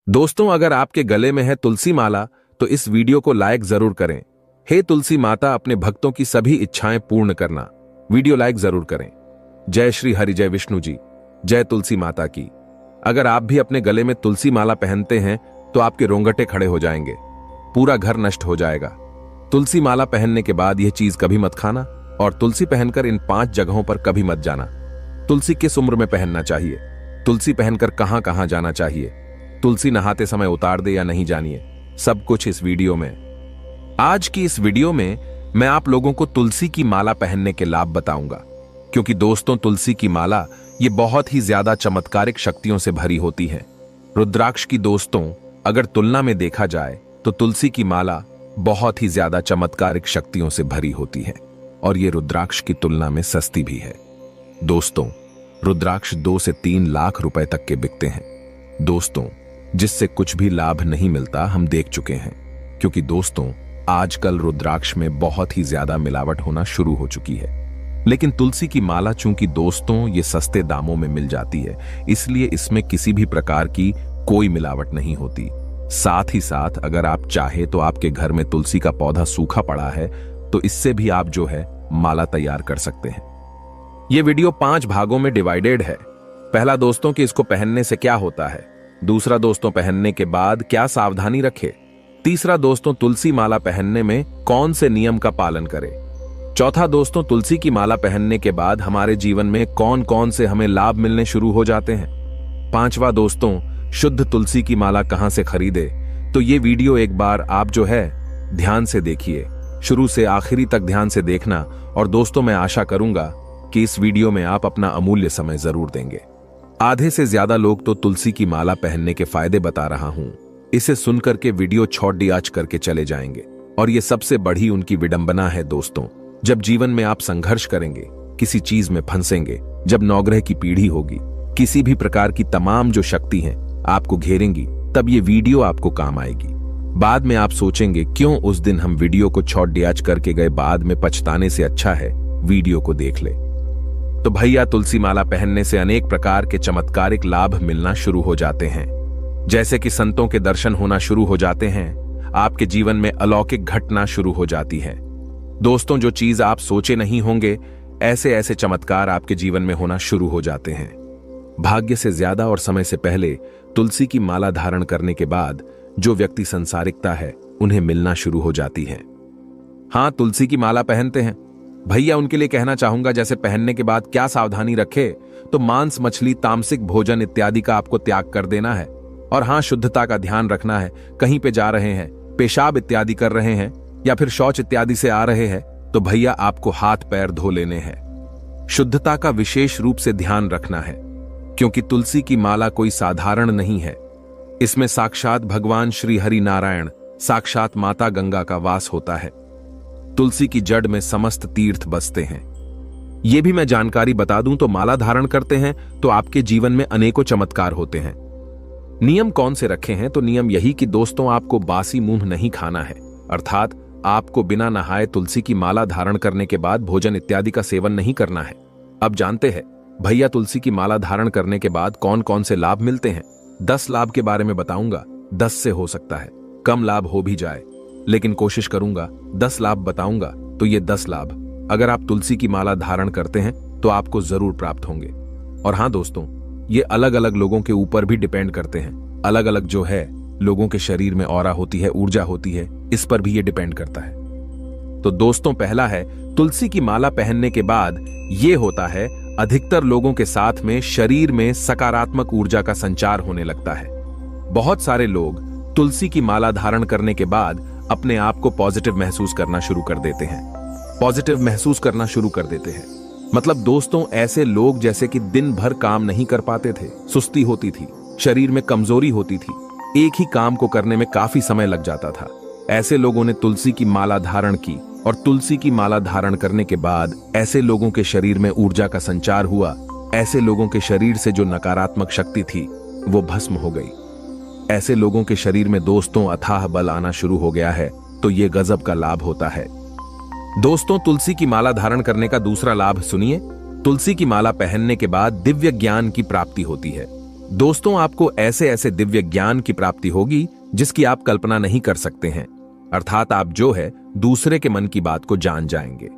दोस्तों, अगर आपके गले में है तुलसी माला तो इस वीडियो को लाइक जरूर करें। हे तुलसी माता, अपने भक्तों की सभी इच्छाएं पूर्ण करना। वीडियो लाइक जरूर करें। जय श्री हरि, जय विष्णु जी, जय तुलसी माता की। अगर आप भी अपने गले में तुलसी माला पहनते हैं तो आपके रोंगटे खड़े हो जाएंगे, पूरा घर नष्ट हो जाएगा। तुलसी माला पहनने के बाद यह चीज कभी मत खाना और तुलसी पहनकर इन 5 जगहों पर कभी मत जाना। तुलसी किस उम्र में पहनना चाहिए, तुलसी पहनकर कहां कहां जाना चाहिए, तुलसी नहाते समय उतार दे या नहीं, जानिए सब कुछ इस वीडियो में। आज की इस वीडियो में मैं आप लोगों को तुलसी की माला पहनने के लाभ बताऊंगा, क्योंकि दोस्तों तुलसी की माला ये बहुत ही ज्यादा चमत्कारिक शक्तियों से भरी होती है। रुद्राक्ष की दोस्तों अगर तुलना में देखा जाए तो तुलसी की माला बहुत ही ज्यादा चमत्कारिक शक्तियों से भरी होती है और ये रुद्राक्ष की तुलना में सस्ती भी है। दोस्तों, रुद्राक्ष 2 से 3 लाख रुपए तक के बिकते हैं। दोस्तों, जिससे कुछ भी लाभ नहीं मिलता हम देख चुके हैं, क्योंकि दोस्तों आजकल रुद्राक्ष में बहुत ही ज्यादा मिलावट होना शुरू हो चुकी है। लेकिन तुलसी की माला चूंकि दोस्तों ये सस्ते दामों में मिल जाती है, इसलिए इसमें किसी भी प्रकार की कोई मिलावट नहीं होती। साथ ही साथ अगर आप चाहे तो आपके घर में तुलसी का पौधा सूखा पड़ा है तो इससे भी आप जो है माला तैयार कर सकते हैं। यह वीडियो 5 भागों में डिवाइडेड है। पहला दोस्तों कि इसको पहनने से क्या होता है, दूसरा दोस्तों पहनने के बाद क्या सावधानी रखें, तीसरा दोस्तों तुलसी माला पहनने में कौन से नियम का पालन करें, चौथा दोस्तों तुलसी की माला पहनने के बाद हमारे जीवन में कौन कौन से हमें लाभ मिलने शुरू हो जाते हैं, पांचवा दोस्तों शुद्ध तुलसी की माला कहां से खरीदे। तो ये वीडियो एक बार आप जो है ध्यान से देखिए, शुरू से आखिरी तक ध्यान से देखना। और दोस्तों मैं आशा करूंगा कि इस वीडियो में आप अपना अमूल्य समय जरूर देंगे। आधे से ज्यादा लोग तो तुलसी की माला पहनने के फायदे बता रहा हूं, इसे सुनकर के वीडियो छोड़ डियाच करके चले जाएंगे। और ये सबसे बड़ी उनकी विडंबना है दोस्तों। जब जीवन में आप संघर्ष करेंगे, किसी चीज में फंसेंगे, जब नौग्रह की पीढ़ी होगी, किसी भी प्रकार की तमाम जो शक्ति हैं आपको घेरेंगी, तब ये वीडियो आपको काम आएगी। बाद में आप सोचेंगे क्यों उस दिन हम वीडियो को छोड़ डियाच करके गए, बाद में पछताने से अच्छा है वीडियो को देख ले। तो भैया, तुलसी माला पहनने से अनेक प्रकार के चमत्कारिक लाभ मिलना शुरू हो जाते हैं, जैसे कि संतों के दर्शन होना शुरू हो जाते हैं, आपके जीवन में अलौकिक घटना शुरू हो जाती है। दोस्तों, जो चीज आप सोचे नहीं होंगे, ऐसे ऐसे चमत्कार आपके जीवन में होना शुरू हो जाते हैं। भाग्य से ज्यादा और समय से पहले तुलसी की माला धारण करने के बाद जो व्यक्ति संसारिकता है उन्हें मिलना शुरू हो जाती है। हाँ, तुलसी की माला पहनते हैं भैया, उनके लिए कहना चाहूंगा जैसे पहनने के बाद क्या सावधानी रखे, तो मांस, मछली, तामसिक भोजन इत्यादि का आपको त्याग कर देना है। और हाँ, शुद्धता का ध्यान रखना है। कहीं पे जा रहे हैं, पेशाब इत्यादि कर रहे हैं या फिर शौच इत्यादि से आ रहे हैं तो भैया आपको हाथ पैर धो लेने हैं। शुद्धता का विशेष रूप से ध्यान रखना है, क्योंकि तुलसी की माला कोई साधारण नहीं है। इसमें साक्षात भगवान श्री हरि नारायण, साक्षात माता गंगा का वास होता है। तुलसी की जड़ में समस्त तीर्थ बसते हैं। यह भी मैं जानकारी बता दूं तो माला धारण करते हैं तो आपके जीवन में अनेकों चमत्कार होते हैं। नियम कौन से रखे हैं, तो नियम यही कि दोस्तों आपको बासी मुंह नहीं खाना है, अर्थात आपको बिना नहाए तुलसी की माला धारण करने के बाद भोजन इत्यादि का सेवन नहीं करना है। अब जानते हैं भैया तुलसी की माला धारण करने के बाद कौन कौन से लाभ मिलते हैं। 10 लाभ के बारे में बताऊंगा। 10 से हो सकता है कम लाभ हो भी जाए, लेकिन कोशिश करूंगा 10 लाभ बताऊंगा। तो ये 10 लाभ अगर आप तुलसी की माला धारण करते हैं तो आपको जरूर प्राप्त होंगे। और हाँ दोस्तों, ये अलग अलग लोगों के ऊपर भी डिपेंड करते हैं। अलग अलग जो है लोगों के शरीर में ऑरा होती है, ऊर्जा होती है, इस पर भी ये डिपेंड करता है। तो दोस्तों पहला है, तुलसी की माला पहनने के बाद ये होता है, अधिकतर लोगों के साथ में शरीर में सकारात्मक ऊर्जा का संचार होने लगता है। बहुत सारे लोग तुलसी की माला धारण करने के बाद अपने आप को पॉजिटिव महसूस करना शुरू कर देते हैं। पॉजिटिव महसूस करना शुरू कर देते हैं मतलब दोस्तों ऐसे लोग जैसे कि दिन भर काम नहीं कर पाते थे, सुस्ती होती थी, शरीर में कमजोरी होती थी, एक ही काम को करने में काफी समय लग जाता था, ऐसे लोगों ने तुलसी की माला धारण की और तुलसी की माला धारण करने के बाद ऐसे लोगों के शरीर में ऊर्जा का संचार हुआ। ऐसे लोगों के शरीर से जो नकारात्मक शक्ति थी वो भस्म हो गई। ऐसे लोगों के शरीर में दोस्तों अथाह बल आना शुरू हो गया है। तो ये गजब का लाभ होता है। दोस्तों तुलसी की माला धारण करने का दूसरा लाभ सुनिए। तुलसी की माला पहनने के बाद दिव्य ज्ञान की प्राप्ति होती है। दोस्तों, आपको ऐसे ऐसे दिव्य ज्ञान की प्राप्ति होगी जिसकी आप कल्पना नहीं कर सकते हैं। अर्थात आप जो है दूसरे के मन की बात को जान जाएंगे।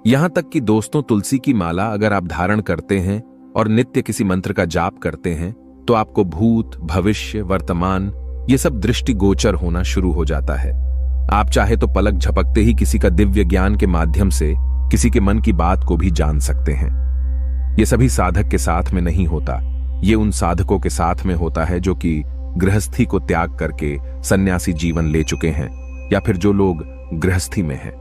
यहां तक कि दोस्तों, तुलसी की माला अगर आप धारण करते हैं और नित्य किसी मंत्र का जाप करते हैं तो आपको भूत, भविष्य, वर्तमान ये सब दृष्टिगोचर होना शुरू हो जाता है। आप चाहे तो पलक झपकते ही किसी का दिव्य ज्ञान के माध्यम से किसी के मन की बात को भी जान सकते हैं। ये सभी साधक के साथ में नहीं होता, ये उन साधकों के साथ में होता है जो कि गृहस्थी को त्याग करके सन्यासी जीवन ले चुके हैं, या फिर जो लोग गृहस्थी में हैं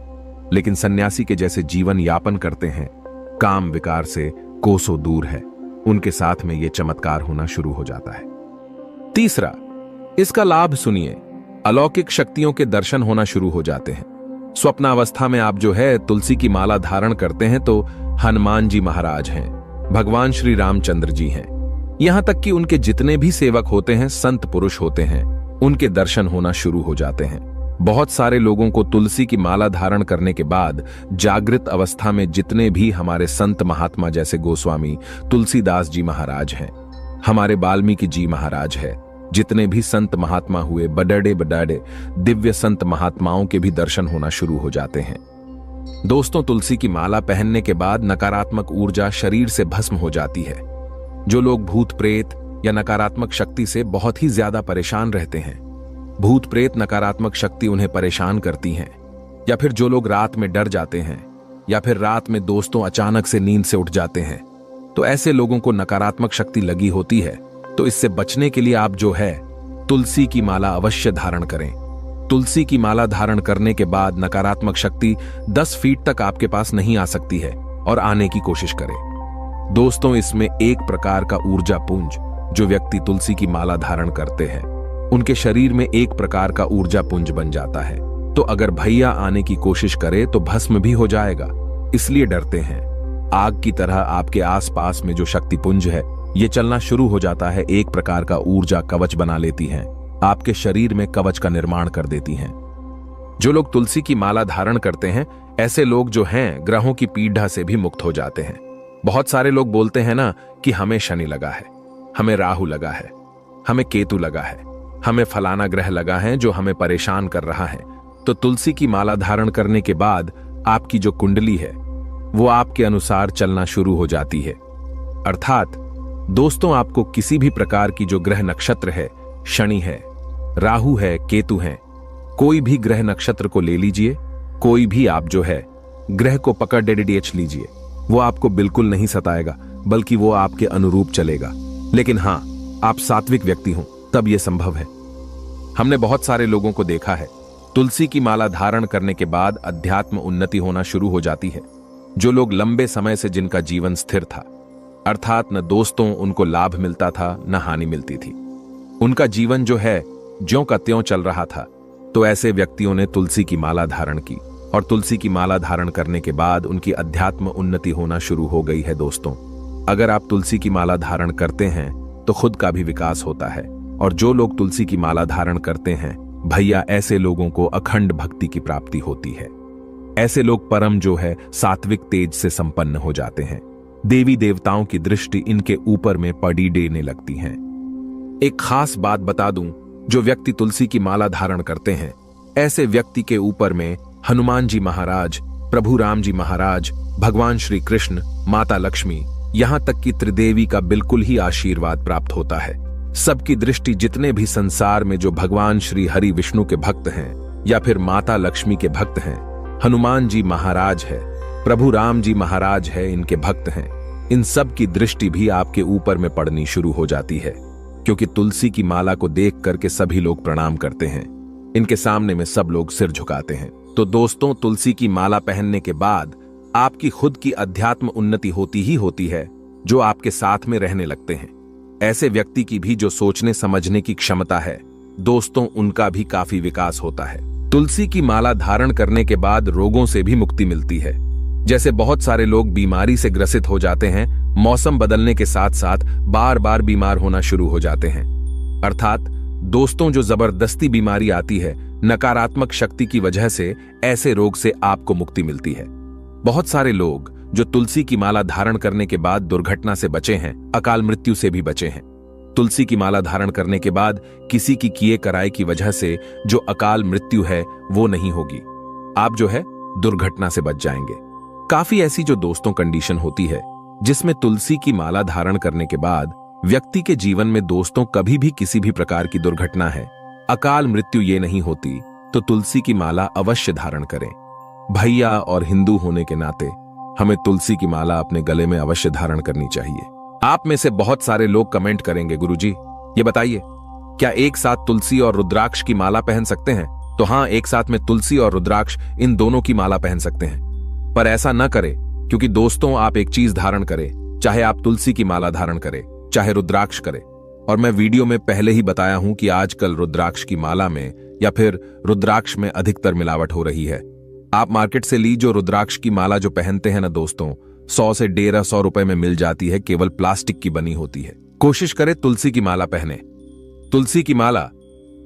लेकिन सन्यासी के जैसे जीवन यापन करते हैं, काम विकार से कोसों दूर है, उनके साथ में यह चमत्कार होना शुरू हो जाता है। तीसरा, इसका लाभ सुनिए। अलौकिक शक्तियों के दर्शन होना शुरू हो जाते हैं। स्वप्नावस्था में आप जो है तुलसी की माला धारण करते हैं तो हनुमान जी महाराज हैं, भगवान श्री रामचंद्र जी हैं, यहां तक कि उनके जितने भी सेवक होते हैं, संत पुरुष होते हैं, उनके दर्शन होना शुरू हो जाते हैं। बहुत सारे लोगों को तुलसी की माला धारण करने के बाद जागृत अवस्था में जितने भी हमारे संत महात्मा जैसे गोस्वामी तुलसीदास जी महाराज हैं, हमारे वाल्मीकि जी महाराज हैं, जितने भी संत महात्मा हुए, बड़े बड़े दिव्य संत महात्माओं के भी दर्शन होना शुरू हो जाते हैं। दोस्तों, तुलसी की माला पहनने के बाद नकारात्मक ऊर्जा शरीर से भस्म हो जाती है। जो लोग भूत प्रेत या नकारात्मक शक्ति से बहुत ही ज्यादा परेशान रहते हैं, भूत प्रेत नकारात्मक शक्ति उन्हें परेशान करती हैं, या फिर जो लोग रात में डर जाते हैं, या फिर रात में दोस्तों अचानक से नींद से उठ जाते हैं, तो ऐसे लोगों को नकारात्मक शक्ति लगी होती है। तो इससे बचने के लिए आप जो है तुलसी की माला अवश्य धारण करें। तुलसी की माला धारण करने के बाद नकारात्मक शक्ति 10 फीट तक आपके पास नहीं आ सकती है और आने की कोशिश करें। दोस्तों, इसमें एक प्रकार का ऊर्जा पुंज जो व्यक्ति तुलसी की माला धारण करते हैं उनके शरीर में एक प्रकार का ऊर्जा पुंज बन जाता है। तो अगर भैया आने की कोशिश करे तो भस्म भी हो जाएगा, इसलिए डरते हैं। आग की तरह आपके आसपास में जो शक्ति पुंज है ये चलना शुरू हो जाता है, एक प्रकार का ऊर्जा कवच बना लेती हैं, आपके शरीर में कवच का निर्माण कर देती हैं। जो लोग तुलसी की माला धारण करते हैं, ऐसे लोग जो हैं ग्रहों की पीड़ा से भी मुक्त हो जाते हैं। बहुत सारे लोग बोलते हैं ना कि हमें शनि लगा है, हमें राहु लगा है, हमें केतु लगा है, हमें फलाना ग्रह लगा है जो हमें परेशान कर रहा है। तो तुलसी की माला धारण करने के बाद आपकी जो कुंडली है वो आपके अनुसार चलना शुरू हो जाती है। अर्थात दोस्तों, आपको किसी भी प्रकार की जो ग्रह नक्षत्र है, शनि है, राहु है, केतु है, कोई भी ग्रह नक्षत्र को ले लीजिए, कोई भी आप जो है ग्रह को पकड़ डेडीएच लीजिए, वो आपको बिल्कुल नहीं सताएगा, बल्कि वो आपके अनुरूप चलेगा। लेकिन हां, आप सात्विक व्यक्ति हो तब यह संभव है। हमने बहुत सारे लोगों को देखा है, तुलसी की माला धारण करने के बाद अध्यात्म उन्नति होना शुरू हो जाती है। जो लोग लंबे समय से जिनका जीवन स्थिर था, अर्थात न दोस्तों उनको लाभ मिलता था न हानि मिलती थी, उनका जीवन जो है ज्यों का त्यों चल रहा था, तो ऐसे व्यक्तियों ने तुलसी की माला धारण की और तुलसी की माला धारण करने के बाद उनकी अध्यात्म उन्नति होना शुरू हो गई है। दोस्तों, अगर आप तुलसी की माला धारण करते हैं तो खुद का भी विकास होता है, और जो लोग तुलसी की माला धारण करते हैं भैया, ऐसे लोगों को अखंड भक्ति की प्राप्ति होती है। ऐसे लोग परम जो है सात्विक तेज से संपन्न हो जाते हैं। देवी देवताओं की दृष्टि इनके ऊपर में पड़ी देने लगती है। एक खास बात बता दूं, जो व्यक्ति तुलसी की माला धारण करते हैं, ऐसे व्यक्ति के ऊपर में हनुमान जी महाराज, प्रभु राम जी महाराज, भगवान श्री कृष्ण, माता लक्ष्मी, यहां तक कि त्रिदेवी का बिल्कुल ही आशीर्वाद प्राप्त होता है। सबकी दृष्टि जितने भी संसार में जो भगवान श्री हरि विष्णु के भक्त हैं या फिर माता लक्ष्मी के भक्त हैं, हनुमान जी महाराज है, प्रभु राम जी महाराज है, इनके भक्त हैं, इन सब की दृष्टि भी आपके ऊपर में पड़नी शुरू हो जाती है, क्योंकि तुलसी की माला को देख करके सभी लोग प्रणाम करते हैं, इनके सामने में सब लोग सिर झुकाते हैं। तो दोस्तों, तुलसी की माला पहनने के बाद आपकी खुद की अध्यात्म उन्नति होती ही होती है, जो आपके साथ में रहने लगते हैं। ऐसे व्यक्ति की भी जो सोचने समझने की क्षमता है, दोस्तों उनका भी काफी विकास होता है। तुलसी की माला धारण करने के बाद रोगों से भी मुक्ति मिलती है। जैसे बहुत सारे लोग बीमारी से ग्रसित हो जाते हैं, मौसम बदलने के साथ साथ बार बार बीमार होना शुरू हो जाते हैं। अर्थात दोस्तों, जो जबरदस्ती बीमारी आती है, नकारात्मक शक्ति की वजह से ऐसे रोग से आपको मुक्ति मिलती है। बहुत सारे लोग जो तुलसी की माला धारण करने के बाद दुर्घटना से बचे हैं, अकाल मृत्यु से भी बचे हैं। तुलसी की माला धारण करने के बाद किसी की किए कराए की वजह से जो अकाल मृत्यु है वो नहीं होगी। आप जो है दुर्घटना से बच जाएंगे। काफी ऐसी जो दोस्तों कंडीशन होती है जिसमें तुलसी की माला धारण करने के बाद व्यक्ति के जीवन में दोस्तों कभी भी किसी भी प्रकार की दुर्घटना है, अकाल मृत्यु ये नहीं होती, तो तुलसी की माला अवश्य धारण करें। भैया और हिंदू होने के नाते हमें तुलसी की माला अपने गले में अवश्य धारण करनी चाहिए। आप में से बहुत सारे लोग कमेंट करेंगे, गुरुजी ये बताइए क्या एक साथ तुलसी और रुद्राक्ष की माला पहन सकते हैं? तो हाँ, एक साथ में तुलसी और रुद्राक्ष इन दोनों की माला पहन सकते हैं। पर ऐसा न करें, क्योंकि दोस्तों आप एक चीज धारण करें, चाहे आप तुलसी की माला धारण करें चाहे रुद्राक्ष करें। और मैं वीडियो में पहले ही बताया हूं कि आजकल रुद्राक्ष की माला में या फिर रुद्राक्ष में अधिकतर मिलावट हो रही है। आप मार्केट से ली जो रुद्राक्ष की माला जो पहनते हैं ना दोस्तों, 100 से 150 रुपए में मिल जाती है, केवल प्लास्टिक की बनी होती है। कोशिश करें तुलसी की माला पहने। तुलसी की माला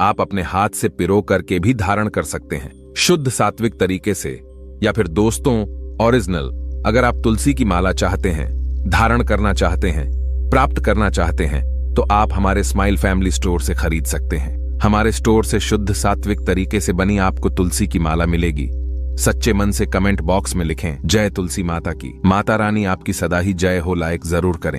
आप अपने हाथ से पिरो करके भी धारण कर सकते हैं, शुद्ध सात्विक तरीके से। या फिर दोस्तों ओरिजिनल अगर आप तुलसी की माला चाहते हैं, धारण करना चाहते हैं, प्राप्त करना चाहते हैं, तो आप हमारे स्माइल फैमिली स्टोर से खरीद सकते हैं। हमारे स्टोर से शुद्ध सात्विक तरीके से बनी आपको तुलसी की माला मिलेगी। सच्चे मन से कमेंट बॉक्स में लिखें जय तुलसी माता की। माता रानी आपकी सदा ही जय हो लाइक जरूर करें।